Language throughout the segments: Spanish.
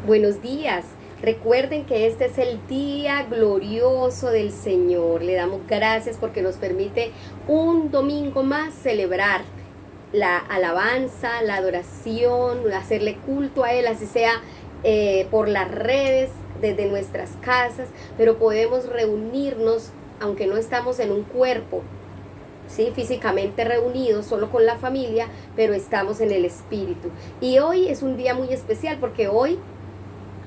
Buenos días. Recuerden que este es el día glorioso del Señor. Le damos gracias porque nos permite un domingo más celebrar la alabanza, la adoración, hacerle culto a Él, así sea por las redes, desde nuestras casas, pero podemos reunirnos, aunque no estamos en un cuerpo, ¿sí? Físicamente reunidos, solo con la familia, pero estamos en el Espíritu. Y hoy es un día muy especial porque hoy,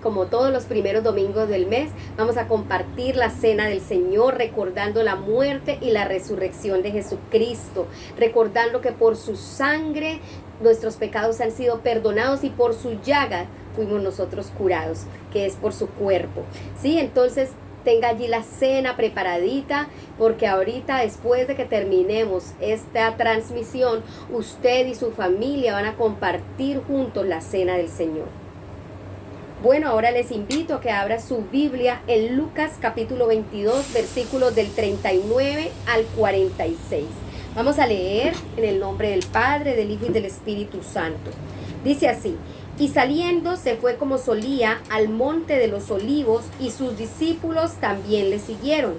como todos los primeros domingos del mes, vamos a compartir la cena del Señor, recordando la muerte y la resurrección de Jesucristo, recordando que por su sangre nuestros pecados han sido perdonados y por su llaga fuimos nosotros curados, que es por su cuerpo, ¿sí? Entonces tenga allí la cena preparadita, porque ahorita, después de que terminemos esta transmisión, usted y su familia van a compartir juntos la cena del Señor. Bueno, ahora les invito a que abra su Biblia en Lucas capítulo 22, versículos del 39 al 46. Vamos a leer en el nombre del Padre, del Hijo y del Espíritu Santo. Dice así: y saliendo se fue como solía al monte de los olivos, y sus discípulos también le siguieron.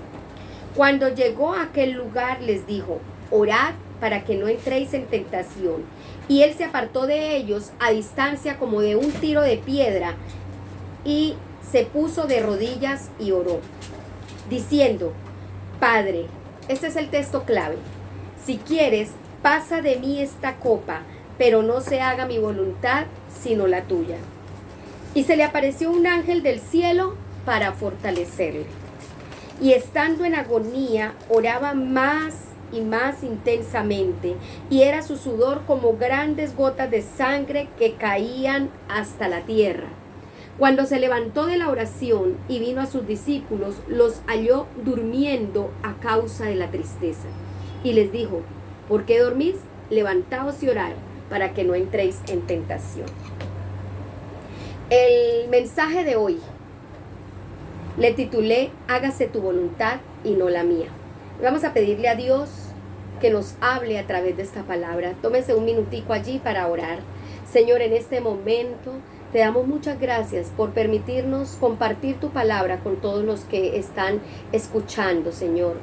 Cuando llegó a aquel lugar les dijo: orad para que no entréis en tentación. Y él se apartó de ellos a distancia como de un tiro de piedra, y se puso de rodillas y oró, diciendo: Padre, este es el texto clave, si quieres, pasa de mí esta copa, pero no se haga mi voluntad, sino la tuya. Y se le apareció un ángel del cielo para fortalecerle. Y estando en agonía, oraba más y más intensamente, y era su sudor como grandes gotas de sangre que caían hasta la tierra. Cuando se levantó de la oración y vino a sus discípulos, los halló durmiendo a causa de la tristeza. Y les dijo: ¿por qué dormís? Levantaos y orad, para que no entréis en tentación. El mensaje de hoy le titulé: hágase tu voluntad y no la mía. Vamos a pedirle a Dios que nos hable a través de esta palabra. Tómese un minutico allí para orar. Señor, en este momento te damos muchas gracias por permitirnos compartir tu palabra con todos los que están escuchando, Señor,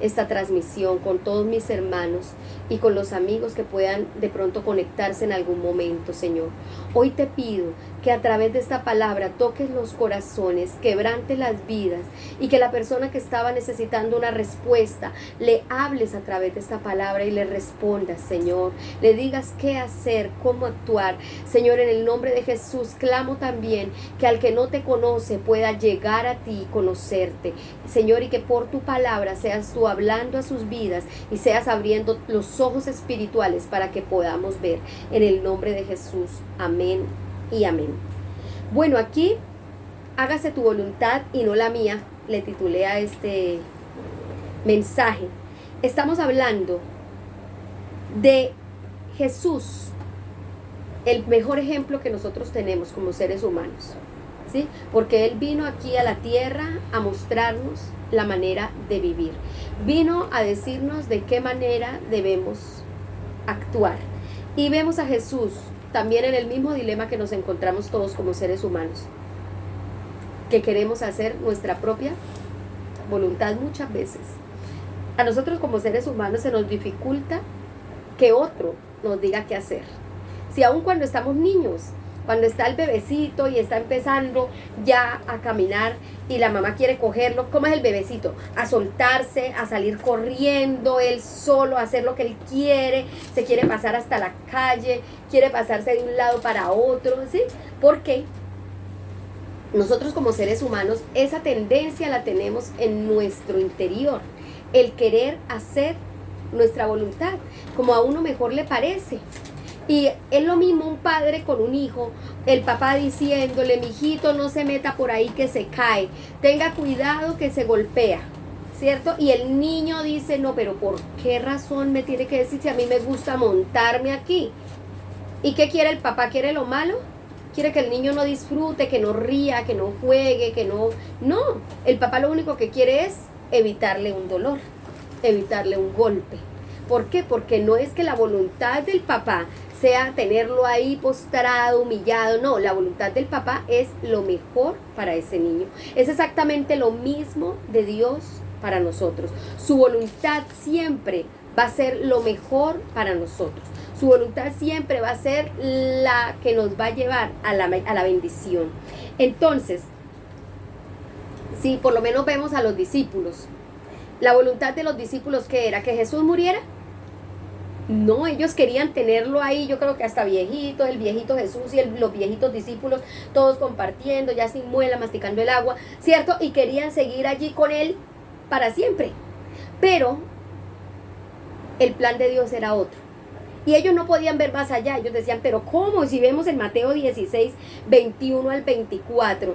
esta transmisión, con todos mis hermanos y con los amigos que puedan de pronto conectarse en algún momento, Señor. Hoy te pido que a través de esta palabra toques los corazones, quebrantes las vidas, y que la persona que estaba necesitando una respuesta, le hables a través de esta palabra y le respondas, Señor. Le digas qué hacer, cómo actuar. Señor, en el nombre de Jesús, clamo también que al que no te conoce pueda llegar a ti y conocerte, Señor, y que por tu palabra seas tú hablando a sus vidas y seas abriendo los ojos espirituales para que podamos ver. En el nombre de Jesús, amén y amén. Bueno, aquí, hágase tu voluntad y no la mía, le titulé a este mensaje. Estamos hablando de Jesús, el mejor ejemplo que nosotros tenemos como seres humanos, ¿sí? Porque Él vino aquí a la tierra a mostrarnos la manera de vivir. Vino a decirnos de qué manera debemos actuar. Y vemos a Jesús también en el mismo dilema que nos encontramos todos como seres humanos, que queremos hacer nuestra propia voluntad muchas veces. A nosotros como seres humanos se nos dificulta que otro nos diga qué hacer. Si aun cuando estamos niños, cuando está el bebecito y está empezando ya a caminar y la mamá quiere cogerlo, ¿cómo es el bebecito? A soltarse, a salir corriendo, él solo, a hacer lo que él quiere, se quiere pasar hasta la calle, quiere pasarse de un lado para otro, ¿sí? Porque nosotros como seres humanos esa tendencia la tenemos en nuestro interior, el querer hacer nuestra voluntad como a uno mejor le parece. Y es lo mismo un padre con un hijo, el papá diciéndole: mijito, no se meta por ahí que se cae, tenga cuidado que se golpea, ¿cierto? Y el niño dice: no, pero ¿por qué razón me tiene que decir si a mí me gusta montarme aquí? ¿Y qué quiere el papá? ¿Quiere lo malo? ¿Quiere que el niño no disfrute, que no ría, que no juegue, que no? No, el papá lo único que quiere es evitarle un dolor, evitarle un golpe. ¿Por qué? Porque no es que la voluntad del papá sea tenerlo ahí postrado, humillado. No, la voluntad del papá es lo mejor para ese niño. Es exactamente lo mismo de Dios para nosotros. Su voluntad siempre va a ser lo mejor para nosotros. Su voluntad siempre va a ser la que nos va a llevar a la bendición. Entonces, si por lo menos vemos a los discípulos, la voluntad de los discípulos, ¿qué era? ¿Que Jesús muriera? No, ellos querían tenerlo ahí, yo creo que hasta viejitos, el viejito Jesús y los viejitos discípulos, todos compartiendo, ya sin muela, masticando el agua, ¿cierto? Y querían seguir allí con él para siempre. Pero el plan de Dios era otro. Y ellos no podían ver más allá. Ellos decían, pero ¿cómo? Si vemos en Mateo 16, 21 al 24,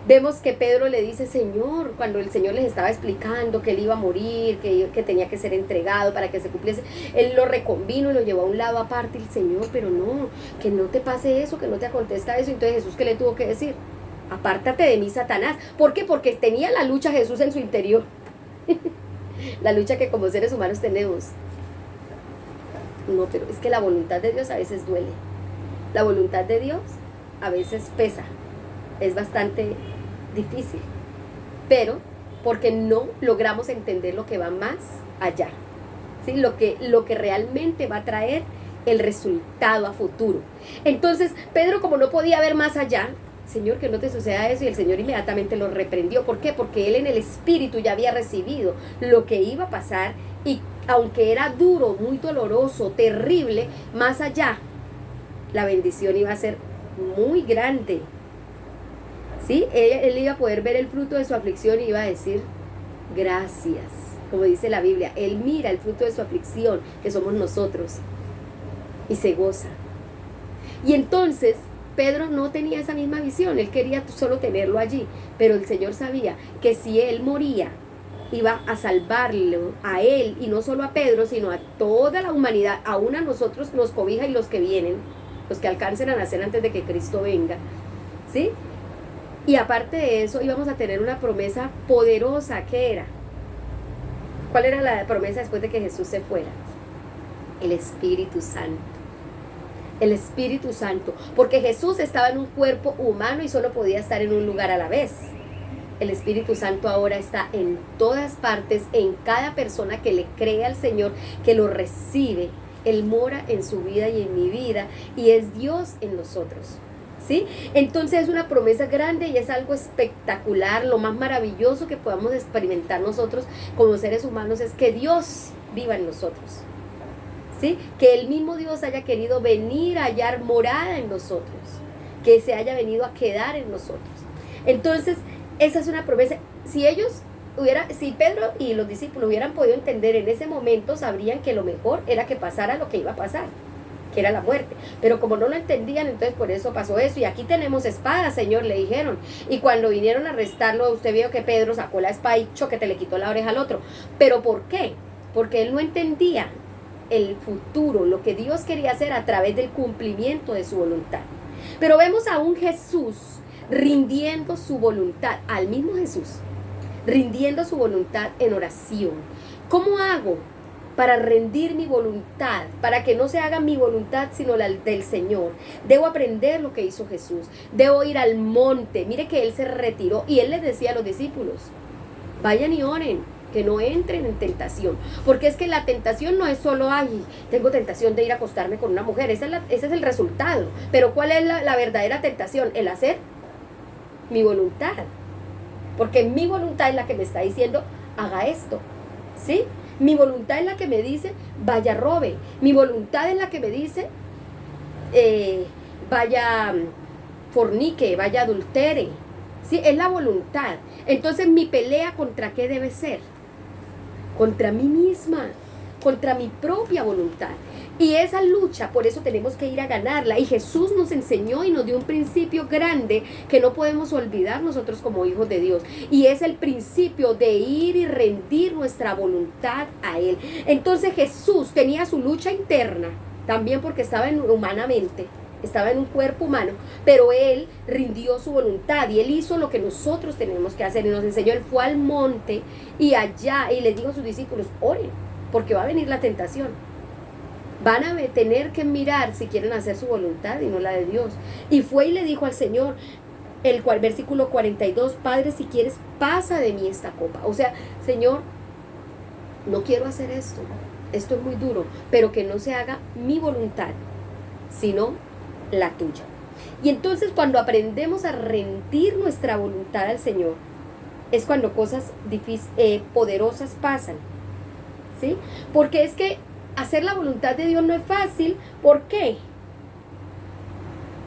vemos que Pedro le dice, Señor, cuando el Señor les estaba explicando que él iba a morir, que tenía que ser entregado para que se cumpliese, él lo reconvino y lo llevó a un lado aparte. Y el Señor, pero no, que no te pase eso, que no te acontezca eso. Entonces Jesús, ¿qué le tuvo que decir? Apártate de mí, Satanás. ¿Por qué? Porque tenía la lucha Jesús en su interior. La lucha que como seres humanos tenemos. No, pero es que la voluntad de Dios a veces duele. La voluntad de Dios a veces pesa. Es bastante difícil. Pero porque no logramos entender lo que va más allá. ¿Sí? Lo que realmente va a traer el resultado a futuro. Entonces, Pedro, como no podía ver más allá, Señor, que no te suceda eso, y el Señor inmediatamente lo reprendió. ¿Por qué? Porque él en el espíritu ya había recibido lo que iba a pasar, y aunque era duro, muy doloroso, terrible, más allá, la bendición iba a ser muy grande. ¿Sí? Él iba a poder ver el fruto de su aflicción y iba a decir, gracias. Como dice la Biblia, él mira el fruto de su aflicción, que somos nosotros, y se goza. Y entonces Pedro no tenía esa misma visión, él quería solo tenerlo allí, pero el Señor sabía que si él moría, iba a salvarlo a él, y no solo a Pedro, sino a toda la humanidad. Aún a nosotros nos cobija, y los que vienen, los que alcancen a nacer antes de que Cristo venga, ¿sí? Y aparte de eso, íbamos a tener una promesa poderosa. ¿Qué era? ¿Cuál era la promesa después de que Jesús se fuera? El Espíritu Santo. El Espíritu Santo, porque Jesús estaba en un cuerpo humano y solo podía estar en un lugar a la vez. El Espíritu Santo ahora está en todas partes, en cada persona que le cree al Señor, que lo recibe. Él mora en su vida y en mi vida, y es Dios en nosotros, ¿sí? Entonces es una promesa grande y es algo espectacular. Lo más maravilloso que podamos experimentar nosotros como seres humanos es que Dios viva en nosotros. ¿Sí? Que el mismo Dios haya querido venir a hallar morada en nosotros, que se haya venido a quedar en nosotros. Entonces, esa es una promesa. Si Pedro y los discípulos hubieran podido entender en ese momento, sabrían que lo mejor era que pasara lo que iba a pasar, que era la muerte. Pero como no lo entendían, entonces por eso pasó eso. Y aquí tenemos espada, Señor, le dijeron. Y cuando vinieron a arrestarlo, usted vio que Pedro sacó la espada y choque, te le quitó la oreja al otro. ¿Pero por qué? Porque él no entendía el futuro, lo que Dios quería hacer a través del cumplimiento de su voluntad. Pero vemos a un Jesús rindiendo su voluntad, al mismo Jesús, rindiendo su voluntad en oración. ¿Cómo hago para rendir mi voluntad? Para que no se haga mi voluntad sino la del Señor. Debo aprender lo que hizo Jesús. Debo ir al monte. Mire que él se retiró y él les decía a los discípulos, vayan y oren, que no entren en tentación, porque es que la tentación no es solo, ay, tengo tentación de ir a acostarme con una mujer, ese es el resultado, pero ¿cuál es la verdadera tentación? El hacer mi voluntad, porque mi voluntad es la que me está diciendo, haga esto, ¿sí? Mi voluntad es la que me dice, vaya robe, mi voluntad es la que me dice, vaya fornique, vaya adultere, ¿sí? Es la voluntad. Entonces, ¿mi pelea contra qué debe ser? Contra mí misma, contra mi propia voluntad. Y esa lucha, por eso tenemos que ir a ganarla. Y Jesús nos enseñó y nos dio un principio grande que no podemos olvidar nosotros como hijos de Dios. Y es el principio de ir y rendir nuestra voluntad a Él. Entonces Jesús tenía su lucha interna, también porque estaba humanamente, estaba en un cuerpo humano, pero él rindió su voluntad y él hizo lo que nosotros tenemos que hacer y nos enseñó. Él fue al monte y allá, y les dijo a sus discípulos, oren, porque va a venir la tentación, Van a tener que mirar si quieren hacer su voluntad y no la de Dios. Y fue y le dijo al Señor, versículo 42, Padre, si quieres, pasa de mí esta copa. O sea, Señor, no quiero hacer esto es muy duro, pero que no se haga mi voluntad, sino la tuya. Y entonces cuando aprendemos a rendir nuestra voluntad al Señor, es cuando cosas poderosas pasan, ¿sí? Porque es que hacer la voluntad de Dios no es fácil. ¿Por qué?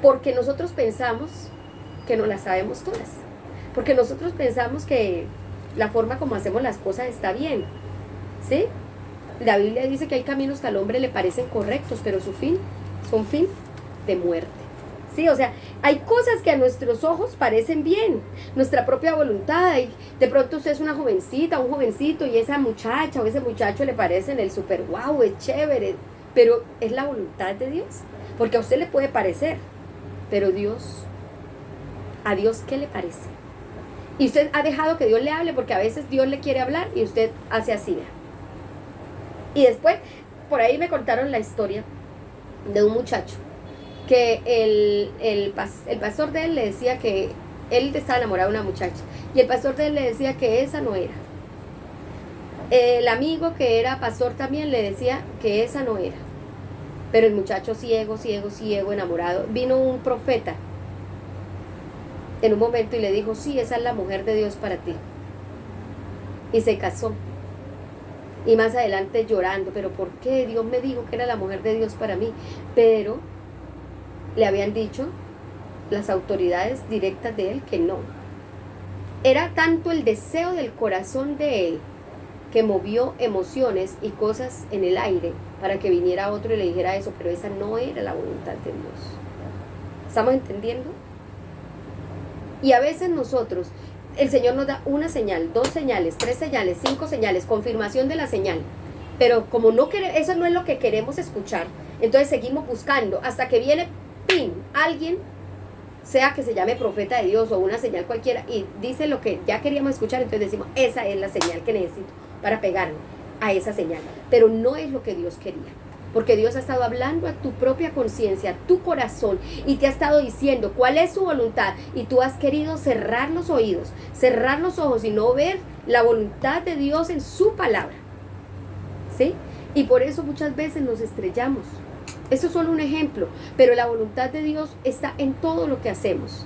Porque nosotros pensamos que no la sabemos todas. Porque nosotros pensamos que la forma como hacemos las cosas está bien, ¿sí? La Biblia dice que hay caminos que al hombre le parecen correctos, pero su fin son fin de muerte. Sí, o sea, hay cosas que a nuestros ojos parecen bien, nuestra propia voluntad. Y de pronto usted es una jovencita, un jovencito, y esa muchacha o ese muchacho le parecen el super wow, es chévere, pero es la voluntad de Dios. Porque a usted le puede parecer, pero ¿a Dios qué le parece? Y usted ha dejado que Dios le hable, porque a veces Dios le quiere hablar y usted hace así, ¿verdad? Y después, por ahí me contaron la historia de un muchacho que el pastor de él le decía que él estaba enamorado de una muchacha, y el pastor de él le decía que esa no era. El amigo que era pastor también le decía que esa no era. Pero el muchacho ciego, enamorado, vino un profeta en un momento y le dijo, sí, esa es la mujer de Dios para ti. Y se casó. Y más adelante llorando, pero ¿por qué? Dios me dijo que era la mujer de Dios para mí. Pero le habían dicho las autoridades directas de él que no. Era tanto el deseo del corazón de él que movió emociones y cosas en el aire para que viniera otro y le dijera eso, pero esa no era la voluntad de Dios. ¿Estamos entendiendo? Y a veces nosotros, el Señor nos da una señal, 2 señales, 3 señales, 5 señales, confirmación de la señal. Pero como eso no es lo que queremos escuchar, entonces seguimos buscando hasta que viene, ¡pin!, alguien, sea que se llame profeta de Dios o una señal cualquiera, y dice lo que ya queríamos escuchar, entonces decimos, esa es la señal que necesito para pegarme a esa señal. Pero no es lo que Dios quería. Porque Dios ha estado hablando a tu propia conciencia, a tu corazón, y te ha estado diciendo cuál es su voluntad, y tú has querido cerrar los oídos, cerrar los ojos y no ver la voluntad de Dios en su palabra, ¿sí? Y por eso muchas veces nos estrellamos. Eso es solo un ejemplo, pero la voluntad de Dios está en todo lo que hacemos,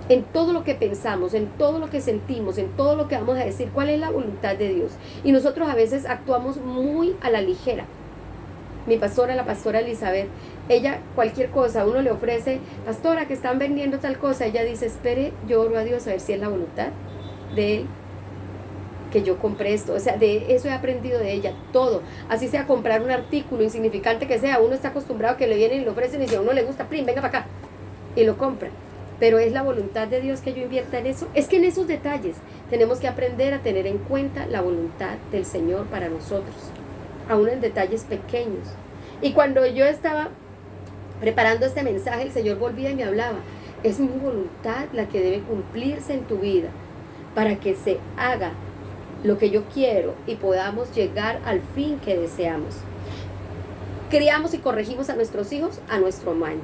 en todo lo que pensamos, en todo lo que sentimos, en todo lo que vamos a decir. ¿Cuál es la voluntad de Dios? Y nosotros a veces actuamos muy a la ligera. Mi pastora, la pastora Elizabeth, ella cualquier cosa, uno le ofrece, pastora, que están vendiendo tal cosa, ella dice, espere, yo oro a Dios a ver si es la voluntad de Él que yo compré esto. O sea, de eso he aprendido de ella, todo. Así sea comprar un artículo insignificante que sea, uno está acostumbrado a que le vienen y le ofrecen, y si a uno le gusta, ¡prim!, venga para acá, y lo compra. Pero es la voluntad de Dios que yo invierta en eso. Es que en esos detalles tenemos que aprender a tener en cuenta la voluntad del Señor para nosotros, aún en detalles pequeños. Y cuando yo estaba preparando este mensaje, el Señor volvía y me hablaba, es mi voluntad la que debe cumplirse en tu vida para que se haga lo que yo quiero y podamos llegar al fin que deseamos. Criamos y corregimos a nuestros hijos a nuestro amaño,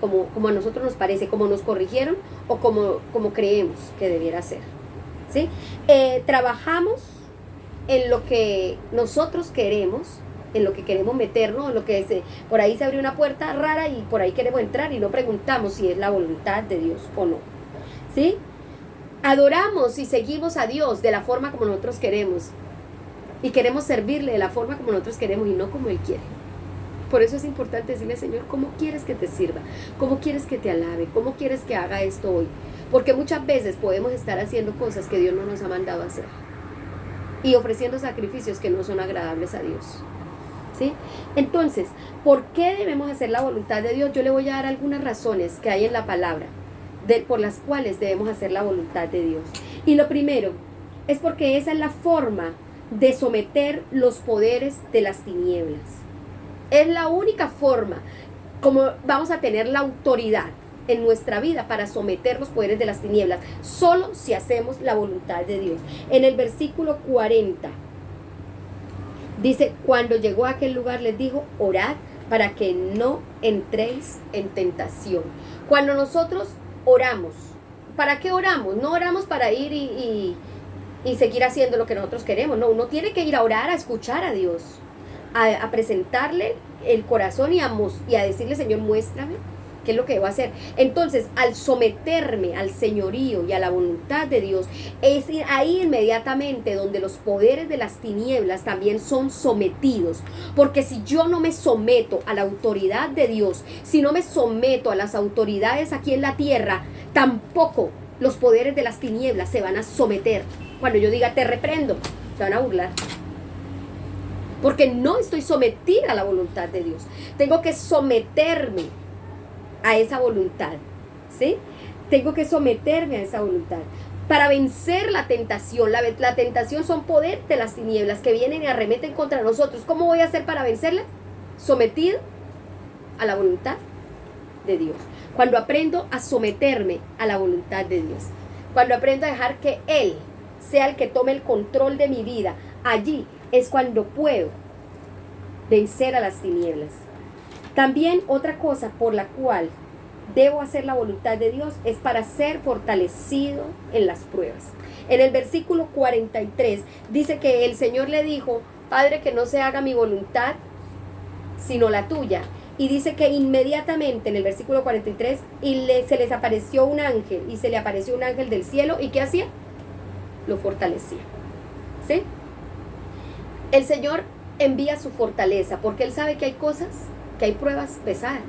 como a nosotros nos parece, como nos corrigieron o como creemos que debiera ser, ¿sí? Trabajamos en lo que nosotros queremos, en lo que queremos meternos, en lo que por ahí se abrió una puerta rara y por ahí queremos entrar y no preguntamos si es la voluntad de Dios o no, ¿sí? Adoramos y seguimos a Dios de la forma como nosotros queremos y queremos servirle de la forma como nosotros queremos y no como Él quiere. Por eso es importante decirle, Señor, ¿cómo quieres que te sirva? ¿Cómo quieres que te alabe? ¿Cómo quieres que haga esto hoy? Porque muchas veces podemos estar haciendo cosas que Dios no nos ha mandado a hacer y ofreciendo sacrificios que no son agradables a Dios, ¿sí? Entonces, ¿por qué debemos hacer la voluntad de Dios? Yo le voy a dar algunas razones que hay en la palabra por las cuales debemos hacer la voluntad de Dios. Y lo primero es porque esa es la forma de someter los poderes de las tinieblas. Es la única forma como vamos a tener la autoridad en nuestra vida para someter los poderes de las tinieblas, solo si hacemos la voluntad de Dios. En el versículo 40 Dice, cuando llegó a aquel lugar les dijo, orad para que no entréis en tentación. Cuando nosotros oramos, ¿para qué oramos? No oramos para ir y seguir haciendo lo que nosotros queremos. No, uno tiene que ir a orar, a escuchar a Dios, a presentarle el corazón y a decirle, Señor, muéstrame qué es lo que debo hacer. Entonces, al someterme al señorío y a la voluntad de Dios, es ahí inmediatamente donde los poderes de las tinieblas también son sometidos. Porque si yo no me someto a la autoridad de Dios, si no me someto a las autoridades aquí en la tierra, tampoco los poderes de las tinieblas se van a someter. Cuando yo diga, te reprendo, se van a burlar. Porque no estoy sometida a la voluntad de Dios. Tengo que someterme a esa voluntad, ¿sí? Tengo que someterme a esa voluntad para vencer la tentación. La tentación son poderes de las tinieblas que vienen y arremeten contra nosotros. ¿Cómo voy a hacer para vencerla? Sometido a la voluntad de Dios. Cuando aprendo a someterme a la voluntad de Dios, cuando aprendo a dejar que Él sea el que tome el control de mi vida, allí es cuando puedo vencer a las tinieblas. También otra cosa por la cual debo hacer la voluntad de Dios es para ser fortalecido en las pruebas. En el versículo 43 dice que el Señor le dijo, Padre, que no se haga mi voluntad, sino la tuya. Y dice que inmediatamente en el versículo 43 se les apareció un ángel, y se le apareció un ángel del cielo, ¿y qué hacía? Lo fortalecía. ¿Sí? El Señor envía su fortaleza porque Él sabe que hay cosas, que hay pruebas pesadas,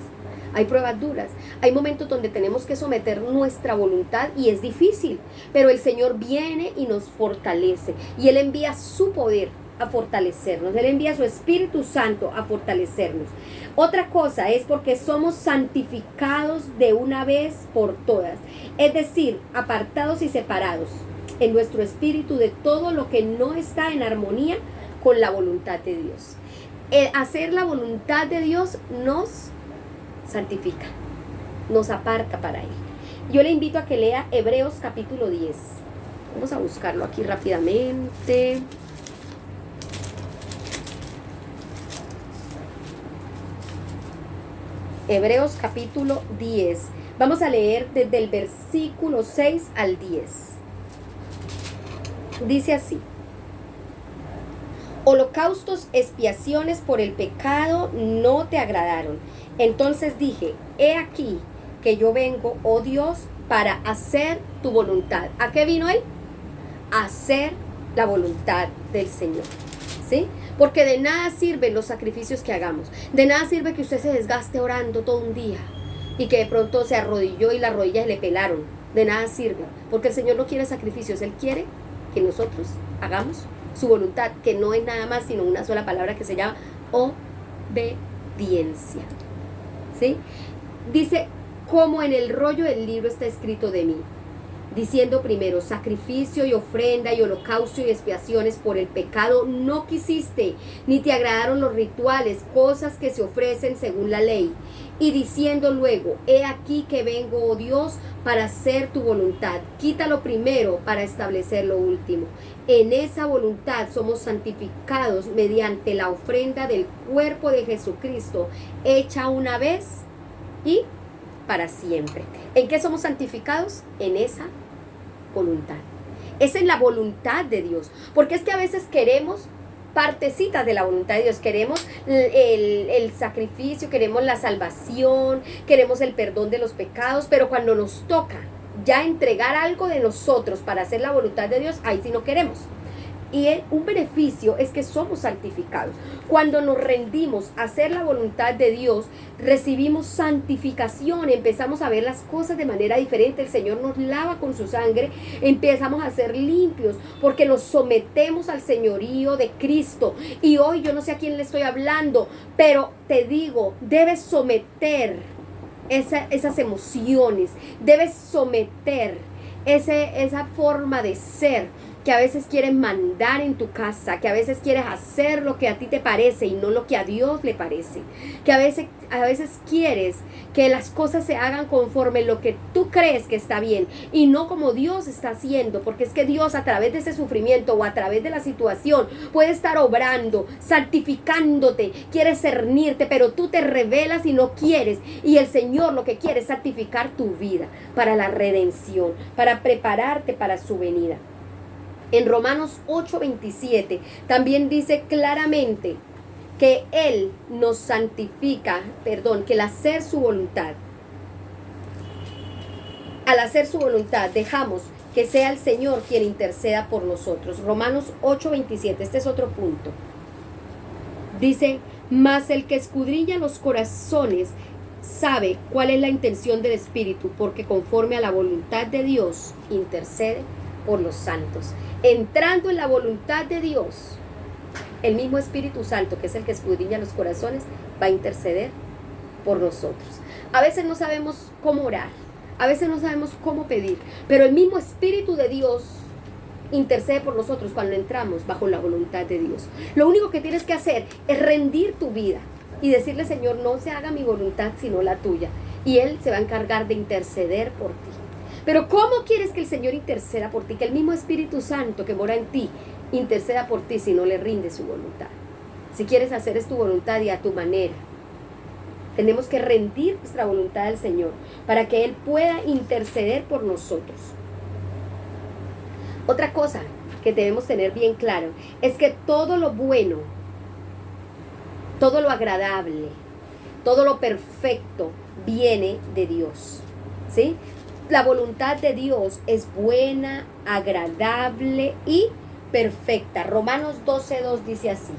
hay pruebas duras, hay momentos donde tenemos que someter nuestra voluntad y es difícil, pero el Señor viene y nos fortalece y Él envía su poder a fortalecernos, Él envía su Espíritu Santo a fortalecernos. Otra cosa es porque somos santificados de una vez por todas, es decir, apartados y separados en nuestro espíritu de todo lo que no está en armonía con la voluntad de Dios. El hacer la voluntad de Dios nos santifica, nos aparta para Él. Yo le invito a que lea Hebreos capítulo 10. Vamos a buscarlo aquí rápidamente. Hebreos capítulo 10. Vamos a leer desde el versículo 6 al 10. Dice así: holocaustos, expiaciones por el pecado no te agradaron. Entonces dije, he aquí que yo vengo, oh Dios, para hacer tu voluntad. ¿A qué vino Él? A hacer la voluntad del Señor. ¿Sí? Porque de nada sirven los sacrificios que hagamos. De nada sirve que usted se desgaste orando todo un día y que de pronto se arrodilló y las rodillas le pelaron. De nada sirve. Porque el Señor no quiere sacrificios. Él quiere que nosotros hagamos su voluntad, que no es nada más sino una sola palabra que se llama obediencia. ¿Sí? Dice, como en el rollo del libro está escrito de mí, diciendo primero, sacrificio y ofrenda y holocausto y expiaciones por el pecado no quisiste, ni te agradaron los rituales, cosas que se ofrecen según la ley. Y diciendo luego, he aquí que vengo, oh Dios, para hacer tu voluntad. Quita lo primero para establecer lo último. En esa voluntad somos santificados mediante la ofrenda del cuerpo de Jesucristo, hecha una vez y para siempre. ¿En qué somos santificados? En esa voluntad. Esa es la voluntad de Dios. Porque es que a veces queremos partecitas de la voluntad de Dios. Queremos el sacrificio, queremos la salvación, queremos el perdón de los pecados, pero cuando nos toca ya entregar algo de nosotros para hacer la voluntad de Dios, ahí sí no queremos. Y un beneficio es que somos santificados. Cuando nos rendimos a hacer la voluntad de Dios, recibimos santificación, empezamos a ver las cosas de manera diferente. El Señor nos lava con su sangre, empezamos a ser limpios porque nos sometemos al señorío de Cristo. Y hoy yo no sé a quién le estoy hablando, pero te digo, debes someter esas emociones, debes someter esa forma de ser. que a veces quieres mandar en tu casa, que a veces quieres hacer lo que a ti te parece y no lo que a Dios le parece, que a veces quieres que las cosas se hagan conforme lo que tú crees que está bien y no como Dios está haciendo, porque es que Dios a través de ese sufrimiento o a través de la situación puede estar obrando, santificándote, quiere cernirte, pero tú te rebelas y no quieres, y el Señor lo que quiere es santificar tu vida para la redención, para prepararte para su venida. En Romanos 8:27 también dice claramente que Él nos santifica, que al hacer su voluntad, dejamos que sea el Señor quien interceda por nosotros. Romanos 8:27, este es otro punto. Dice, mas el que escudriña los corazones sabe cuál es la intención del Espíritu, porque conforme a la voluntad de Dios intercede por los santos. Entrando en la voluntad de Dios, el mismo Espíritu Santo, que es el que escudriña los corazones, va a interceder por nosotros. A veces no sabemos cómo orar, a veces no sabemos cómo pedir, pero el mismo Espíritu de Dios intercede por nosotros cuando entramos bajo la voluntad de Dios. Lo único que tienes que hacer es rendir tu vida y decirle, Señor, no se haga mi voluntad sino la tuya, y Él se va a encargar de interceder por ti. Pero ¿cómo quieres que el Señor interceda por ti? Que el mismo Espíritu Santo que mora en ti interceda por ti si no le rinde su voluntad. Si quieres hacer es tu voluntad y a tu manera. Tenemos que rendir nuestra voluntad al Señor para que Él pueda interceder por nosotros. Otra cosa que debemos tener bien claro es que todo lo bueno, todo lo agradable, todo lo perfecto viene de Dios, ¿sí? La voluntad de Dios es buena, agradable y perfecta. Romanos 12:2 dice así: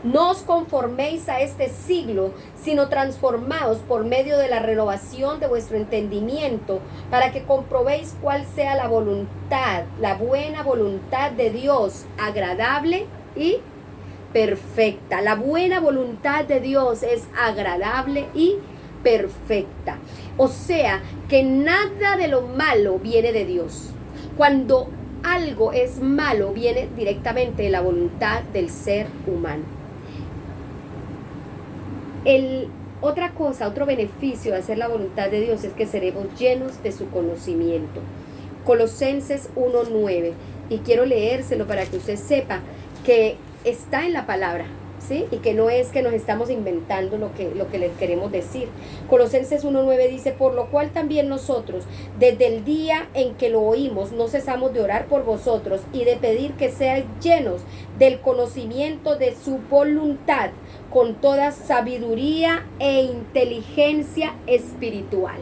no os conforméis a este siglo, sino transformaos por medio de la renovación de vuestro entendimiento, para que comprobéis cuál sea la voluntad, la buena voluntad de Dios, agradable y perfecta. La buena voluntad de Dios es agradable y perfecta. O sea, que nada de lo malo viene de Dios. Cuando algo es malo, viene directamente de la voluntad del ser humano. Otro beneficio de hacer la voluntad de Dios es que seremos llenos de su conocimiento. Colosenses 1:9, y quiero leérselo para que usted sepa que está en la palabra, ¿sí? Y que no es que nos estamos inventando lo que les queremos decir. Colosenses 1:9 dice: por lo cual también nosotros, desde el día en que lo oímos, no cesamos de orar por vosotros y de pedir que seáis llenos del conocimiento de su voluntad, con toda sabiduría e inteligencia espiritual.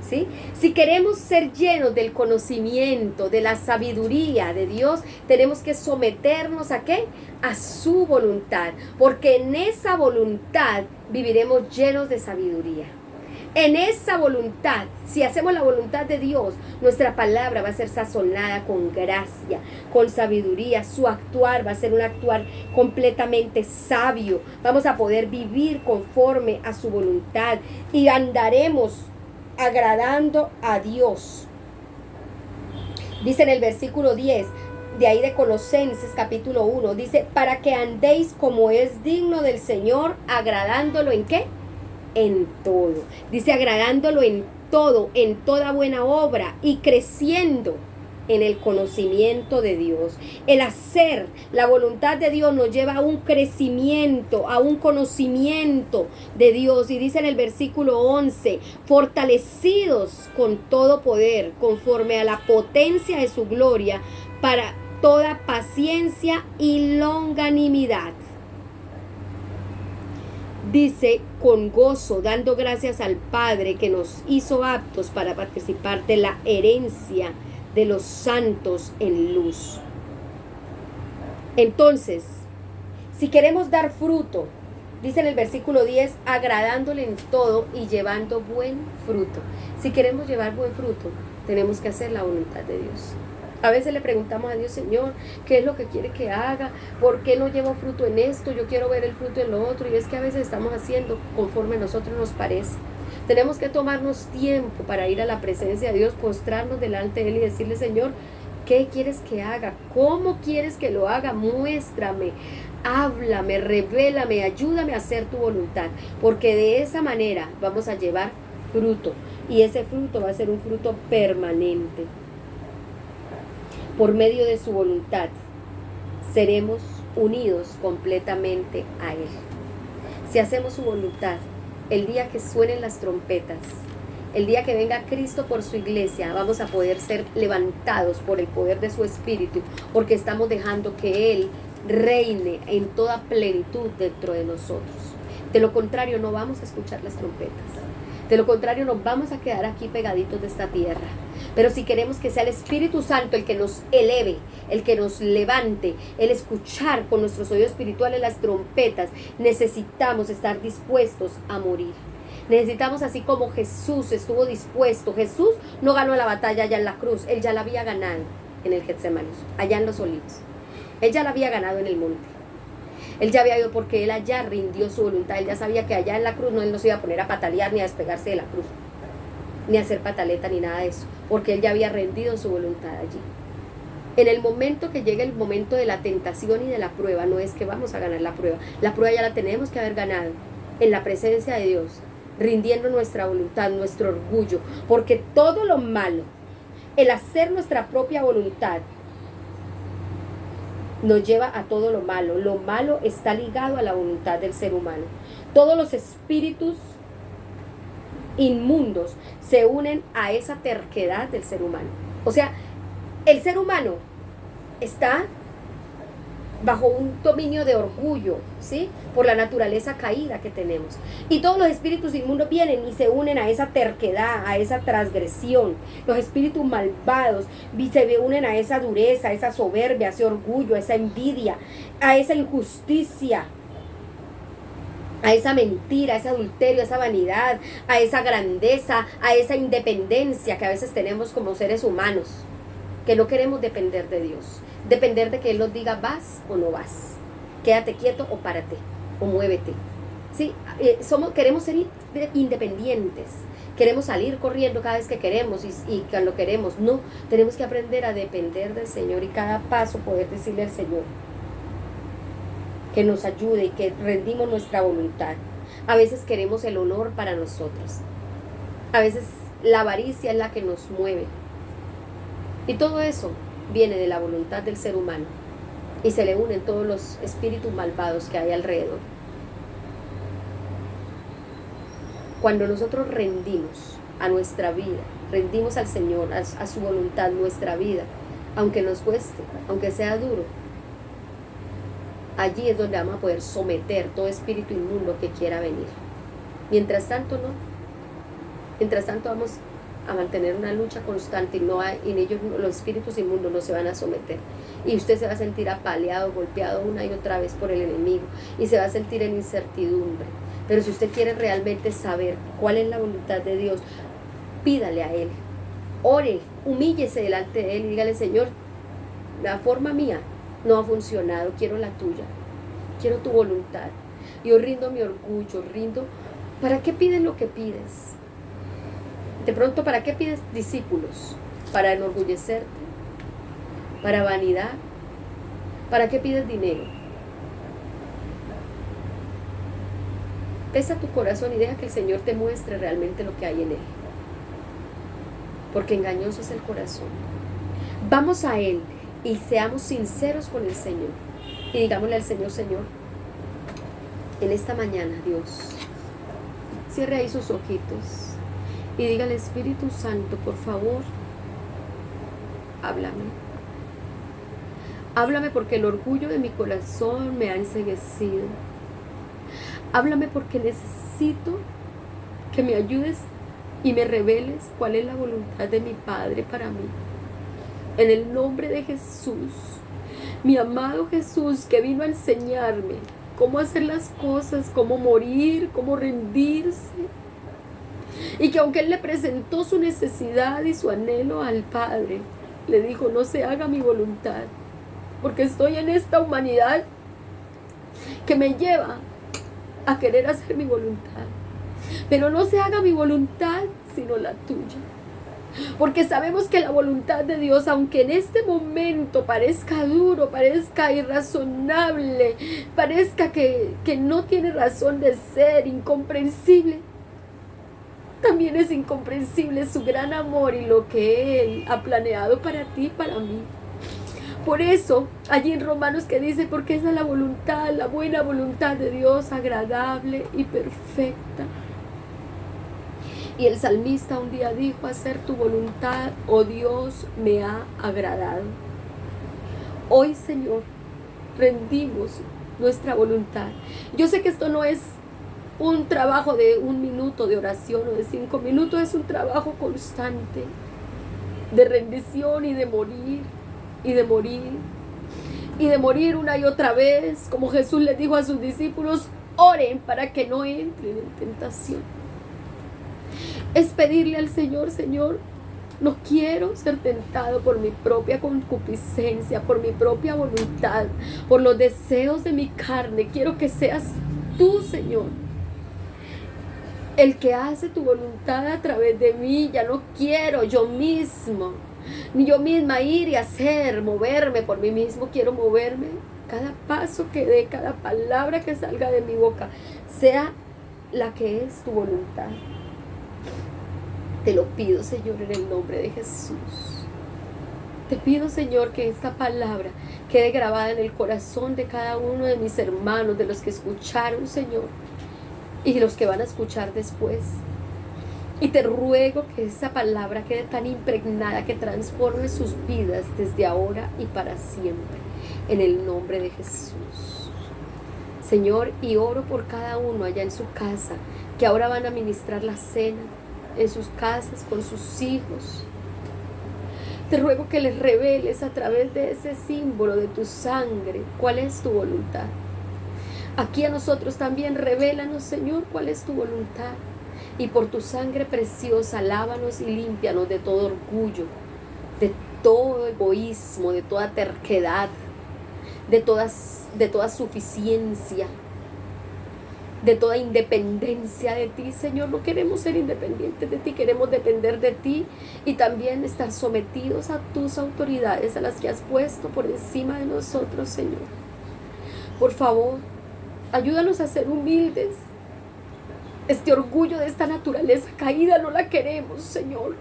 ¿Sí? Si queremos ser llenos del conocimiento, de la sabiduría de Dios, tenemos que someternos ¿a qué? A su voluntad, porque en esa voluntad viviremos llenos de sabiduría. En esa voluntad, si hacemos la voluntad de Dios, nuestra palabra va a ser sazonada con gracia, con sabiduría. Su actuar va a ser un actuar completamente sabio. Vamos a poder vivir conforme a su voluntad y andaremos agradando a Dios. Dice en el versículo 10 de ahí de Colosenses capítulo 1, dice: para que andéis como es digno del Señor, agradándolo ¿en qué? En todo. Dice agradándolo en todo, en toda buena obra, y creciendo en el conocimiento de Dios. El hacer la voluntad de Dios nos lleva a un crecimiento, a un conocimiento de Dios. Y dice en el versículo 11: fortalecidos con todo poder, conforme a la potencia de su gloria, para toda paciencia y longanimidad. Dice: con gozo, dando gracias al Padre que nos hizo aptos para participar de la herencia de los santos en luz. Entonces, si queremos dar fruto, dice en el versículo 10, agradándole en todo y llevando buen fruto. Si queremos llevar buen fruto, tenemos que hacer la voluntad de Dios. A veces le preguntamos a Dios: Señor, ¿qué es lo que quiere que haga? ¿Por qué no llevo fruto en esto? Yo quiero ver el fruto en lo otro. Y es que a veces estamos haciendo conforme a nosotros nos parece. Tenemos que tomarnos tiempo para ir a la presencia de Dios, postrarnos delante de Él y decirle: Señor, ¿Qué quieres que haga? ¿Cómo quieres que lo haga? Muéstrame, háblame, revélame, ayúdame a hacer tu voluntad, porque de esa manera vamos a llevar fruto, y ese fruto va a ser un fruto permanente. Por medio de su voluntad seremos unidos completamente a Él. Si hacemos su voluntad, el día que suenen las trompetas, el día que venga Cristo por su iglesia, vamos a poder ser levantados por el poder de su Espíritu, porque estamos dejando que Él reine en toda plenitud dentro de nosotros. De lo contrario, no vamos a escuchar las trompetas. De lo contrario, nos vamos a quedar aquí pegaditos de esta tierra. Pero si queremos que sea el Espíritu Santo el que nos eleve, el que nos levante, el escuchar con nuestros oídos espirituales las trompetas, necesitamos estar dispuestos a morir. Necesitamos, así como Jesús estuvo dispuesto. Jesús no ganó la batalla allá en la cruz, Él ya la había ganado en el Getsemaní, allá en los Olivos. Él ya la había ganado en el monte. Él ya había ido porque Él allá rindió su voluntad. Él ya sabía que allá en la cruz Él no se iba a poner a patalear ni a despegarse de la cruz, ni a hacer pataleta ni nada de eso, porque Él ya había rendido su voluntad allí. En el momento que llegue el momento de la tentación y de la prueba, no es que vamos a ganar la prueba ya la tenemos que haber ganado en la presencia de Dios, rindiendo nuestra voluntad, nuestro orgullo, porque todo lo malo, el hacer nuestra propia voluntad, nos lleva a todo lo malo. Lo malo está ligado a la voluntad del ser humano. Todos los espíritus inmundos se unen a esa terquedad del ser humano. O sea, el ser humano está bajo un dominio de orgullo, ¿sí? Por la naturaleza caída que tenemos. Y todos los espíritus inmundos vienen y se unen a esa terquedad, a esa transgresión. Los espíritus malvados se unen a esa dureza, a esa soberbia, a ese orgullo, a esa envidia, a esa injusticia, a esa mentira, a ese adulterio, a esa vanidad, a esa grandeza, a esa independencia que a veces tenemos como seres humanos, que no queremos depender de Dios. Depender de que Él nos diga vas o no vas, quédate quieto o párate o muévete. ¿Sí? Queremos ser independientes, queremos salir corriendo cada vez que queremos y cuando queremos. No, tenemos que aprender a depender del Señor y cada paso poder decirle al Señor que nos ayude y que rendimos nuestra voluntad. A veces queremos el honor para nosotros, a veces la avaricia es la que nos mueve, y todo eso viene de la voluntad del ser humano y se le unen todos los espíritus malvados que hay alrededor. Cuando nosotros rendimos a nuestra vida, rendimos al Señor, a su voluntad, nuestra vida, aunque nos cueste, aunque sea duro, allí es donde vamos a poder someter todo espíritu inmundo que quiera venir. Mientras tanto, no. Mientras tanto vamos a mantener una lucha constante y en ellos los espíritus inmundos no se van a someter, y usted se va a sentir apaleado, golpeado una y otra vez por el enemigo, y se va a sentir en incertidumbre. Pero si usted quiere realmente saber cuál es la voluntad de Dios, pídale a Él, ore, humíllese delante de Él y dígale: Señor, la forma mía no ha funcionado, quiero la tuya, quiero tu voluntad. Yo rindo mi orgullo, ¿Para qué pides lo que pides? De pronto, ¿para qué pides discípulos? ¿Para enorgullecerte? ¿Para vanidad? ¿Para qué pides dinero? Pesa tu corazón y deja que el Señor te muestre realmente lo que hay en él, porque engañoso es el corazón. Vamos a Él y seamos sinceros con el Señor y digámosle al Señor: Señor, en esta mañana, Dios, cierre ahí sus ojitos y dígale: Espíritu Santo, por favor, háblame. Háblame, porque el orgullo de mi corazón me ha enceguecido. Háblame, porque necesito que me ayudes y me reveles cuál es la voluntad de mi Padre para mí. En el nombre de Jesús, mi amado Jesús, que vino a enseñarme cómo hacer las cosas, cómo morir, cómo rendirse. Y que aunque Él le presentó su necesidad y su anhelo al Padre, le dijo: no se haga mi voluntad, porque estoy en esta humanidad que me lleva a querer hacer mi voluntad. Pero no se haga mi voluntad, sino la tuya. Porque sabemos que la voluntad de Dios, aunque en este momento parezca duro, parezca irrazonable, parezca que no tiene razón de ser, incomprensible, también es incomprensible su gran amor y lo que Él ha planeado para ti y para mí. Por eso, allí en Romanos que dice, porque esa es la voluntad, la buena voluntad de Dios, agradable y perfecta. Y el salmista un día dijo, hacer tu voluntad, oh Dios, me ha agradado. Hoy, Señor, rendimos nuestra voluntad. Yo sé que esto no es un trabajo de 1 minuto de oración o de 5 minutos, es un trabajo constante de rendición y de morir, y de morir, y de morir una y otra vez, como Jesús les dijo a sus discípulos, oren para que no entren en tentación. Es pedirle al Señor, Señor, no quiero ser tentado por mi propia concupiscencia, por mi propia voluntad, por los deseos de mi carne. Quiero que seas tú, Señor, el que hace tu voluntad a través de mí. Ya no quiero yo mismo, ni yo misma ir y hacer, moverme por mí mismo. Quiero moverme, cada paso que dé, cada palabra que salga de mi boca, sea la que es tu voluntad. Te lo pido, Señor, en el nombre de Jesús. Te pido, Señor, que esta palabra quede grabada en el corazón de cada uno de mis hermanos, de los que escucharon, Señor, y los que van a escuchar después. Y te ruego que esa palabra quede tan impregnada que transforme sus vidas desde ahora y para siempre, en el nombre de Jesús. Señor, y oro por cada uno allá en su casa, que ahora van a ministrar la cena, en sus casas, con sus hijos. Te ruego que les reveles a través de ese símbolo de tu sangre cuál es tu voluntad. Aquí a nosotros también revélanos, Señor, cuál es tu voluntad. Y por tu sangre preciosa, lávanos y límpianos de todo orgullo, de todo egoísmo, de toda terquedad, de toda suficiencia, de toda independencia de ti, Señor. No queremos ser independientes de ti, queremos depender de ti y también estar sometidos a tus autoridades, a las que has puesto por encima de nosotros, Señor. Por favor, ayúdanos a ser humildes. Este orgullo de esta naturaleza caída no la queremos, Señor.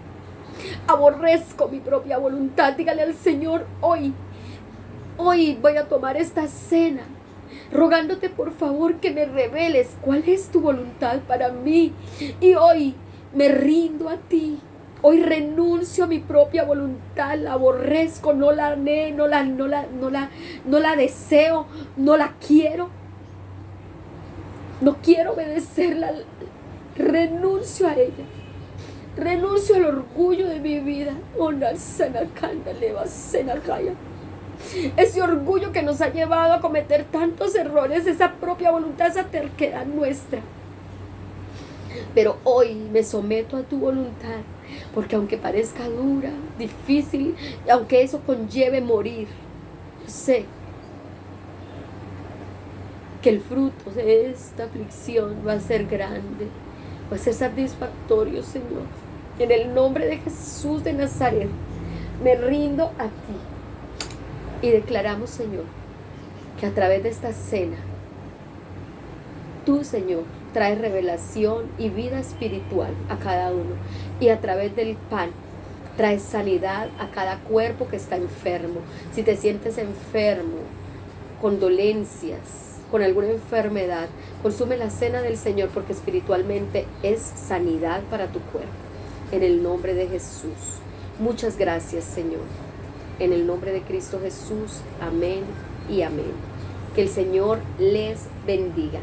Aborrezco mi propia voluntad. Dígale al Señor, hoy voy a tomar esta cena, rogándote por favor que me reveles cuál es tu voluntad para mí. Y hoy me rindo a ti. Hoy renuncio a mi propia voluntad, la aborrezco, no la anhelo, no la deseo, no la quiero. No quiero obedecerla, renuncio a ella. Renuncio al orgullo de mi vida. Ese orgullo que nos ha llevado a cometer tantos errores, esa propia voluntad, esa terquedad nuestra. Pero hoy me someto a tu voluntad, porque aunque parezca dura, difícil, y aunque eso conlleve morir, sé que el fruto de esta aflicción va a ser grande, va a ser satisfactorio, Señor. En el nombre de Jesús de Nazaret, me rindo a ti. Y declaramos, Señor, que a través de esta cena, tú, Señor, traes revelación y vida espiritual a cada uno. Y a través del pan, traes sanidad a cada cuerpo que está enfermo. Si te sientes enfermo, con dolencias, con alguna enfermedad, consume la cena del Señor, porque espiritualmente es sanidad para tu cuerpo. En el nombre de Jesús. Muchas gracias, Señor. En el nombre de Cristo Jesús. Amén y amén. Que el Señor les bendiga.